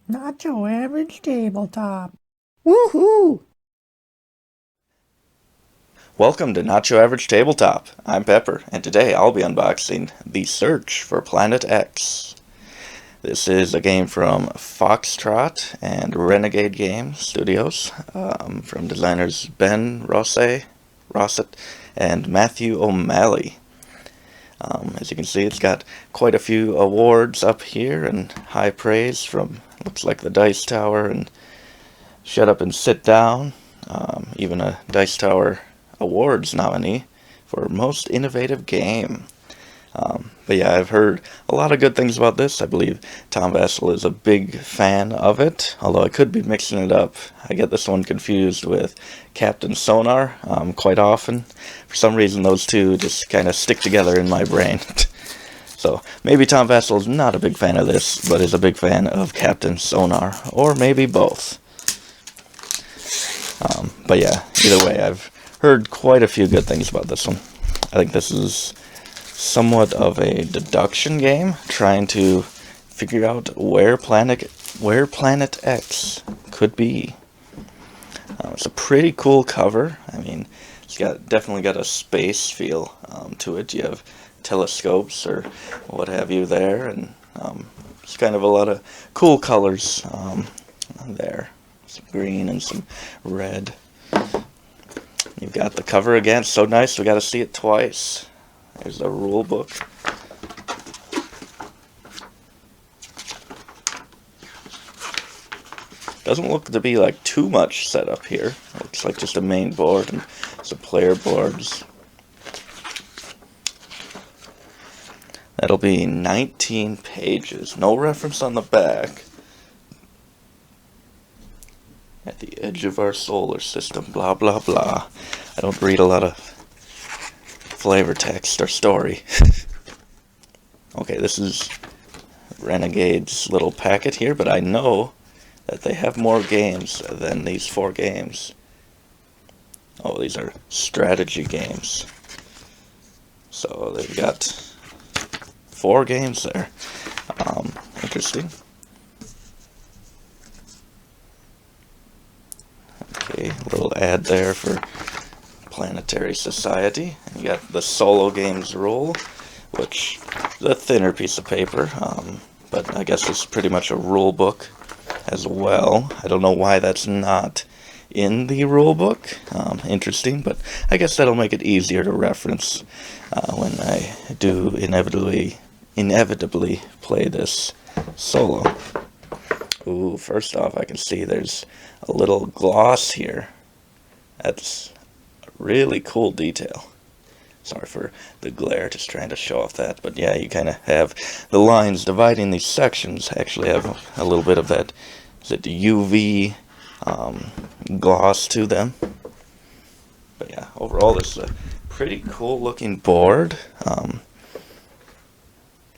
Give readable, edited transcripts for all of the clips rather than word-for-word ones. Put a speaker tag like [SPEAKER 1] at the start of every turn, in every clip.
[SPEAKER 1] Not your average tabletop. Woohoo!
[SPEAKER 2] Welcome to Not Your Average Tabletop. I'm Pepper, and today I'll be unboxing The Search for Planet X. This is a game from Foxtrot and Renegade Game Studios, from designers Ben Rossett and Matthew O'Malley. As you can see, it's got quite a few awards up here and high praise from, looks like, the Dice Tower and Shut Up and Sit Down, even a Dice Tower Awards nominee for Most Innovative Game. But yeah, I've heard a lot of good things about this. I believe Tom Vassell is a big fan of it, although I could be mixing it up. I get this one confused with Captain Sonar quite often. For some reason, those two just kind of stick together in my brain. So maybe Tom Vassell is not a big fan of this, but is a big fan of Captain Sonar, or maybe both. But yeah, either way, I've heard quite a few good things about this one. I think this is somewhat of a deduction game, trying to figure out where Planet X could be. It's a pretty cool cover. I mean, it's definitely got a space feel to it. You have telescopes or what have you there, and it's kind of a lot of cool colors there. Some green and some red. You've got the cover again, so nice, we got to see it twice. There's the rule book. Doesn't look to be like too much set up here. Looks like just a main board and some player boards. That'll be 19 pages. No reference on the back. At the edge of our solar system, blah blah blah. I don't read a lot of flavor text or story. Okay, this is Renegade's little packet here, but I know that they have more games than these 4 games. Oh, these are strategy games. So they've got 4 games there. Interesting. Okay, a little ad there for Planetary Society. You got the solo games rule, which is a thinner piece of paper, but I guess it's pretty much a rule book as well. I don't know why that's not in the rule book. Interesting, but I guess that'll make it easier to reference when I do inevitably play this solo. Ooh, first off, I can see there's a little gloss here. That's a really cool detail. Sorry for the glare, just trying to show off that. But yeah, you kind of have the lines dividing these sections actually have a little bit of that, is it UV gloss to them. But yeah, overall this is a pretty cool looking board.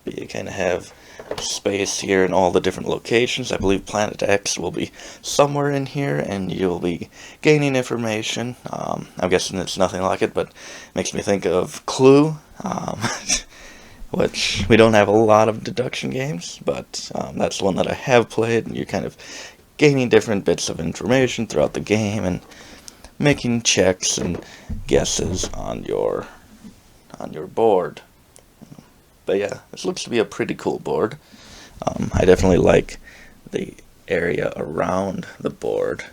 [SPEAKER 2] But you kind of have space here in all the different locations. I believe Planet X will be somewhere in here, and you'll be gaining information. I'm guessing it's nothing like it, but makes me think of Clue, which we don't have a lot of deduction games, but that's one that I have played, and you're kind of gaining different bits of information throughout the game and making checks and guesses on your board. But yeah, this looks to be a pretty cool board. I definitely like the area around the board.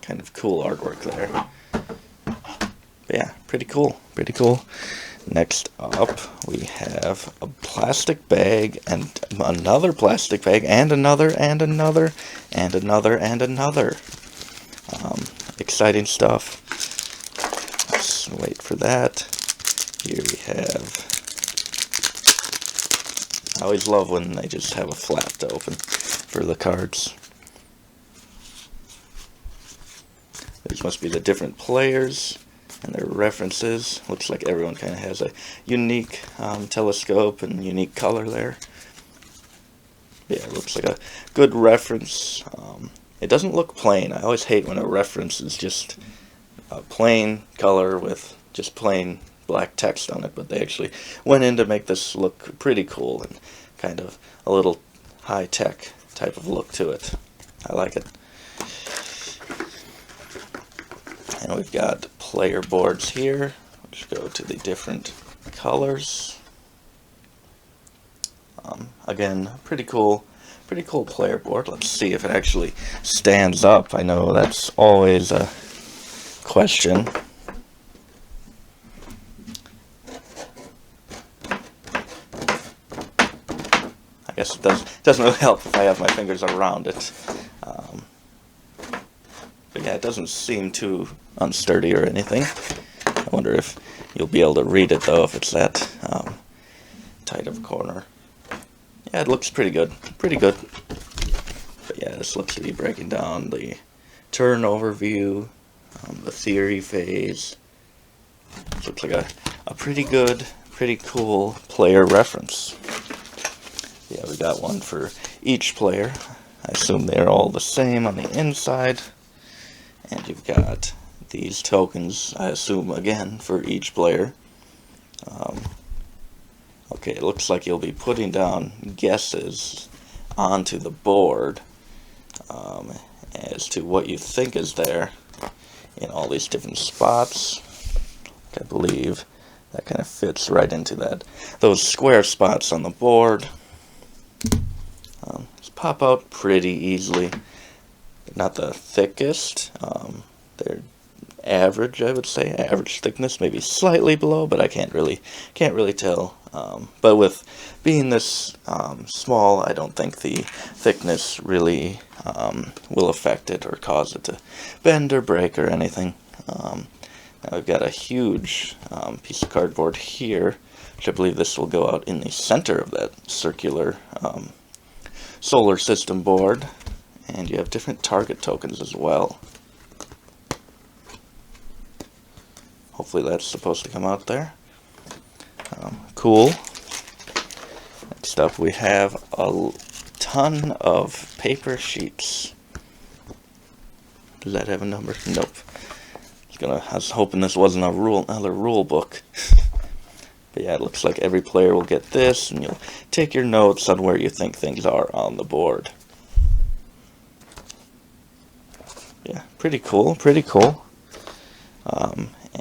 [SPEAKER 2] Kind of cool artwork there. But yeah, pretty cool, pretty cool. Next up, we have a plastic bag and another plastic bag and another and another and another and another. Exciting stuff. Let's wait for that. Here we have, I always love when they just have a flap to open for the cards. These must be the different players and their references. Looks like everyone kind of has a unique telescope and unique color there. Yeah, it looks like a good reference. It doesn't look plain. I always hate when a reference is just a plain color with just plain black text on it, but they actually went in to make this look pretty cool and kind of a little high-tech type of look to it. I like it. And we've got player boards here, which go to the different colors. Again, pretty cool player board. Let's see if it actually stands up. I know that's always a question. I guess it doesn't really help if I have my fingers around it. But yeah, it doesn't seem too unsturdy or anything. I wonder if you'll be able to read it though, if it's that tight of a corner. Yeah, it looks pretty good. Pretty good. But yeah, this looks to be breaking down the turn overview, the theory phase. This looks like a pretty good, pretty cool player reference. Yeah, we got one for each player. I assume they're all the same on the inside. And you've got these tokens, I assume, again, for each player. Okay, it looks like you'll be putting down guesses onto the board as to what you think is there in all these different spots. I believe that kind of fits right into those square spots on the board. Just pop out pretty easily. Not the thickest. They're average, I would say. Average thickness, maybe slightly below, but I can't really tell. But with being this small, I don't think the thickness really will affect it or cause it to bend or break or anything. Now we've got a huge piece of cardboard here, which I believe this will go out in the center of that circular solar system board. And you have different target tokens as well. Hopefully that's supposed to come out there. Cool. Next up we have a ton of paper sheets. Does that have a number? Nope. I was hoping this wasn't another rule book. But yeah, it looks like every player will get this, and you'll take your notes on where you think things are on the board. Yeah, pretty cool, pretty cool.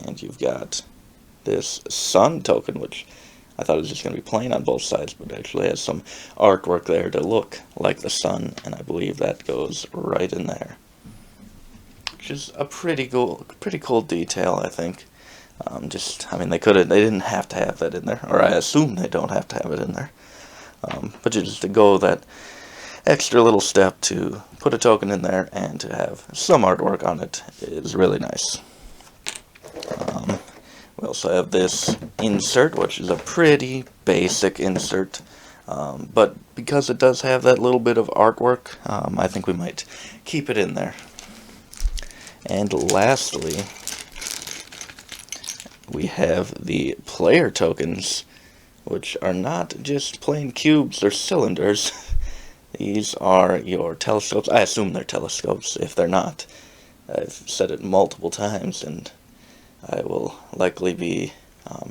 [SPEAKER 2] And you've got this sun token, which I thought was just going to be plain on both sides, but it actually has some artwork there to look like the sun, and I believe that goes right in there. Which is a pretty cool detail, I think. I mean, they didn't have to have that in there, or I assume they don't have to have it in there. But just to go that extra little step to put a token in there and to have some artwork on it is really nice. We also have this insert, which is a pretty basic insert, but because it does have that little bit of artwork, I think we might keep it in there. And lastly, we have the player tokens, which are not just plain cubes or cylinders. These are your telescopes. I assume they're telescopes. If they're not, I've said it multiple times, and I will likely be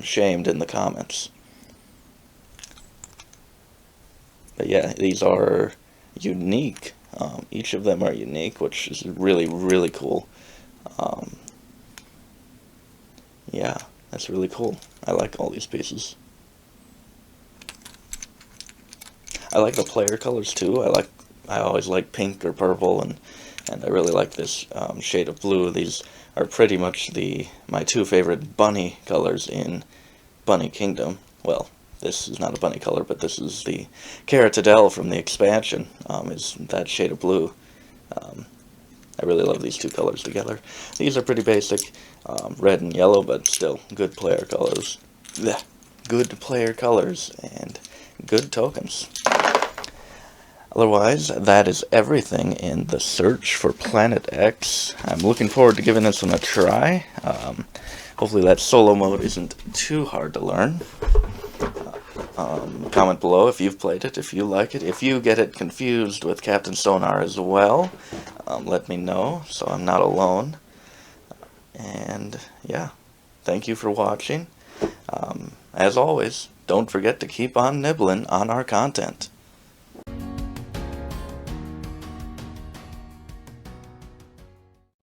[SPEAKER 2] shamed in the comments. But yeah, these are unique. Each of them are unique, which is really, really cool. Yeah, that's really cool. I like all these pieces. I like the player colors too. I always like pink or purple, and I really like this shade of blue. These are pretty much my two favorite bunny colors in Bunny Kingdom. Well, this is not a bunny color, but this is the Caratadel from the expansion, is that shade of blue. I really love these two colors together. These are pretty basic, red and yellow, but still good player colors. Blech. Good player colors and good tokens. Otherwise, that is everything in the search for Planet X. I'm looking forward to giving this one a try. Hopefully that solo mode isn't too hard to learn. Comment below if you've played it, if you like it. If you get it confused with Captain Sonar as well, let me know so I'm not alone. And yeah, thank you for watching. as always, don't forget to keep on nibbling on our content.